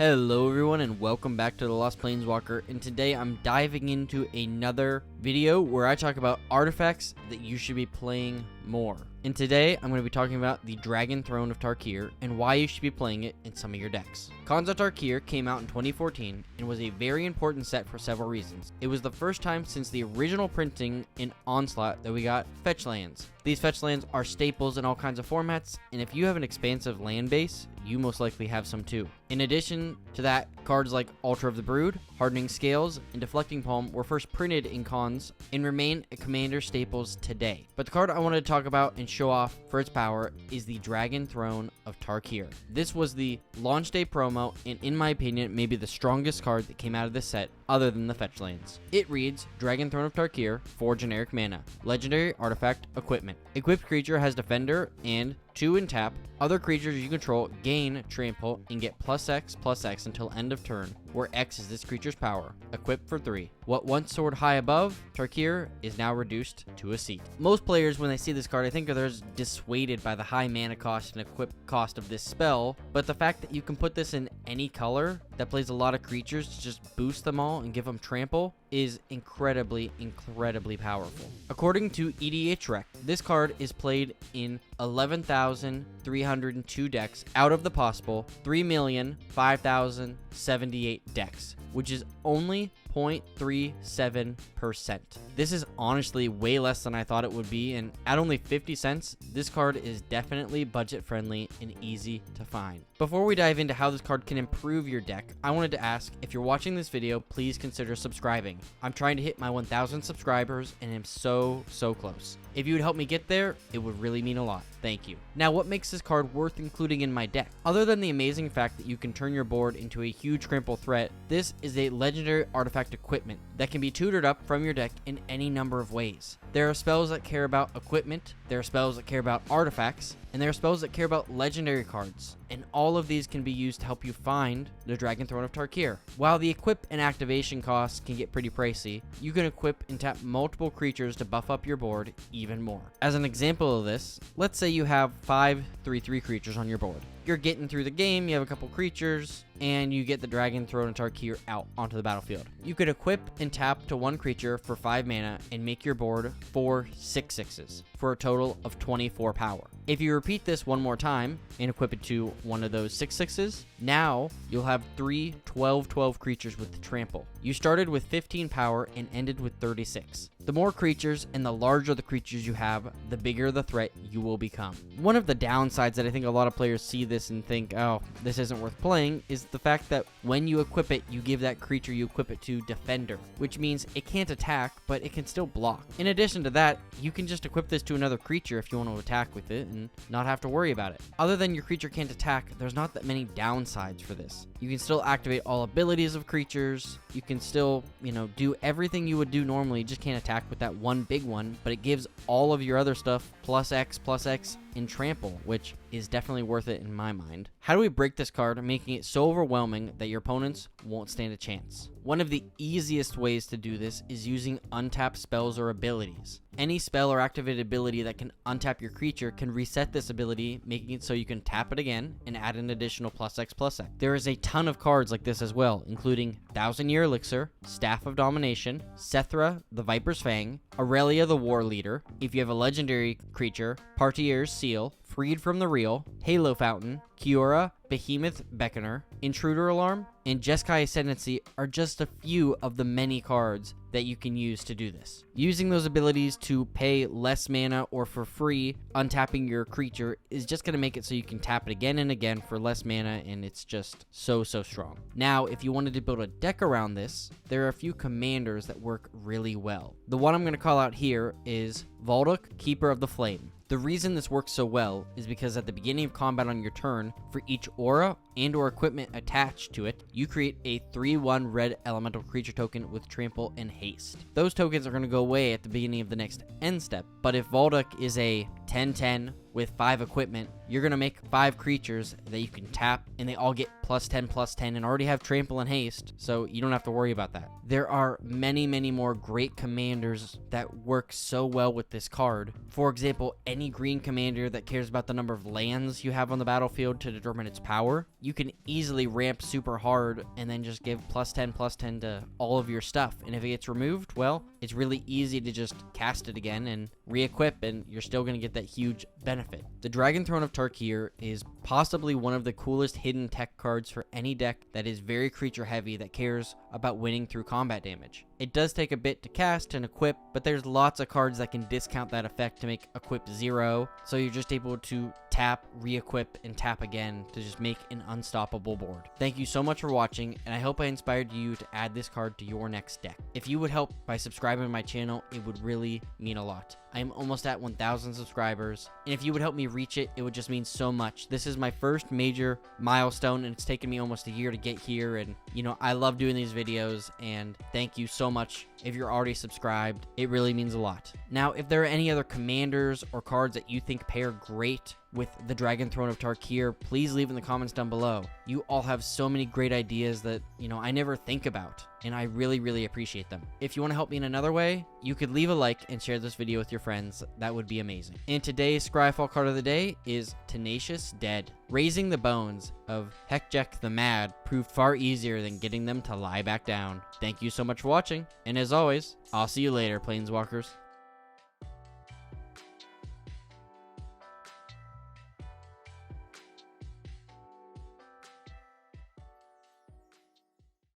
Hello everyone and welcome back to the Lost Planeswalker, and today I'm diving into another video where I talk about artifacts that you should be playing more. And today I'm going to be talking about the Dragon Throne of Tarkir and why you should be playing it in some of your decks. Khans of Tarkir came out in 2014 and was a very important set for several reasons. It was the first time since the original printing in Onslaught that we got fetch lands. These fetch lands are staples in all kinds of formats, and if you have an expansive land base, you most likely have some too. In addition to that, cards like Altar of the Brood, Hardening Scales, and Deflecting Palm were first printed in Khans and remain a commander staples today. But the card I wanted to talk about and show off for its power is the Dragon Throne of Tarkir. This was the launch day promo, and in my opinion, maybe the strongest card that came out of this set other than the fetch lands. It reads Dragon Throne of Tarkir, 4 generic mana, legendary artifact equipment. Equipped creature has Defender and 2 in tap. Other creatures you control gain Trample and get +X/+X until end of turn, where X is this creature's power. Equipped for 3. What once soared high above Tarkir is now reduced to a seat. Most players, when they see this card, I think they're dissuaded by the high mana cost and equip cost of this spell, but the fact that you can put this in any color that plays a lot of creatures to just boost them all and give them trample is incredibly powerful. According to EDH Rec, this card is played in 11,302 decks out of the possible 3,005,078 decks, which is only 0.37%. This is honestly way less than I thought it would be, and at only 50 cents, this card is definitely budget friendly and easy to find. Before we dive into how this card can improve your deck, I wanted to ask, if you're watching this video, please consider subscribing. I'm trying to hit my 1,000 subscribers and am so close. If you would help me get there, it would really mean a lot. Thank you. Now, what makes this card worth including in my deck? Other than the amazing fact that you can turn your board into a huge trample threat, this is a legendary artifact equipment that can be tutored up from your deck in any number of ways. There are spells that care about equipment, there are spells that care about artifacts, and there are spells that care about legendary cards, and all of these can be used to help you find the Dragon Throne of Tarkir. While the equip and activation costs can get pretty pricey, you can equip and tap multiple creatures to buff up your board even more. As an example of this, let's say you have 5 3/3 creatures on your board. You're getting through the game, you have a couple creatures, and you get the Dragon Throne of Tarkir out onto the battlefield. You could equip and tap to 1 creature for 5 mana and make your board 4 6/6s for a total of 24 power. If you repeat this one more time and equip it to one of those 6/6s, now you'll have 3 12/12 creatures with trample. You started with 15 power and ended with 36. The more creatures and the larger the creatures you have, the bigger the threat you will become. One of the downsides that I think a lot of players see this and think, oh, this isn't worth playing, is the fact that when you equip it, you give that creature you equip it to Defender, which means it can't attack, but it can still block. In addition to that, you can just equip this to another creature if you want to attack with it and not have to worry about it. Other than your creature can't attack, there's not that many downsides for this. You can still activate all abilities of creatures, you can still, do everything you would do normally, you just can't attack with that one big one, but it gives all of your other stuff +X/+X in trample, which is definitely worth it in my mind. How do we break this card, making it so overwhelming that your opponents won't stand a chance? One of the easiest ways to do this is using untapped spells or abilities. Any spell or activated ability that can untap your creature can reset this ability, making it so you can tap it again and add an additional +X/+X. There is a ton of cards like this as well, including 1,000-Year Elixir, Staff of Domination, Sethra the Viper's Fang, Aurelia the War Leader. If you have a legendary creature, Partier's Seal, Freed from the Reel, Halo Fountain, Kiora, Behemoth Beckoner, Intruder Alarm, and Jeskai Ascendancy are just a few of the many cards that you can use to do this. Using those abilities to pay less mana or for free, untapping your creature is just going to make it so you can tap it again and again for less mana, and it's just so strong. Now, if you wanted to build a deck around this, there are a few commanders that work really well. The one I'm going to call out here is Valduk, Keeper of the Flame. The reason this works so well is because at the beginning of combat on your turn, for each aura and or equipment attached to it, you create a 3/1 red elemental creature token with trample and haste. Those tokens are going to go away at the beginning of the next end step, but if Valduk is a 10/10 with 5 equipment, you're going to make 5 creatures that you can tap, and they all get +10/+10 and already have trample and haste, so you don't have to worry about that. There are many more great commanders that work so well with this card. For example, any green commander that cares about the number of lands you have on the battlefield to determine its power, you you can easily ramp super hard and then just give +10/+10 to all of your stuff. And if it gets removed, well, it's really easy to just cast it again and re-equip, and you're still going to get that huge benefit. The Dragon Throne of Tarkir is possibly one of the coolest hidden tech cards for any deck that is very creature heavy that cares about winning through combat damage. It does take a bit to cast and equip, but there's lots of cards that can discount that effect to make equip 0, so you're just able to tap, re-equip, and tap again to just make an unstoppable board. Thank you so much for watching, and I hope I inspired you to add this card to your next deck. If you would help by subscribing to my channel, it would really mean a lot. I am almost at 1,000 subscribers, and if you would help me reach it, it would just mean so much. This is my first major milestone, and it's taken me almost a year to get here, and I love doing these videos, and thank you so much. If you're already subscribed, it really means a lot. Now, if there are any other commanders or cards that you think pair great with the Dragon Throne of Tarkir, please leave in the comments down below. You all have so many great ideas that, I never think about, and I really, really appreciate them. If you want to help me in another way, you could leave a like and share this video with your friends. That would be amazing. And today's Scryfall card of the day is Tenacious Dead. Raising the bones of Hekjek the Mad proved far easier than getting them to lie back down. Thank you so much for watching, and as always, I'll see you later, Planeswalkers.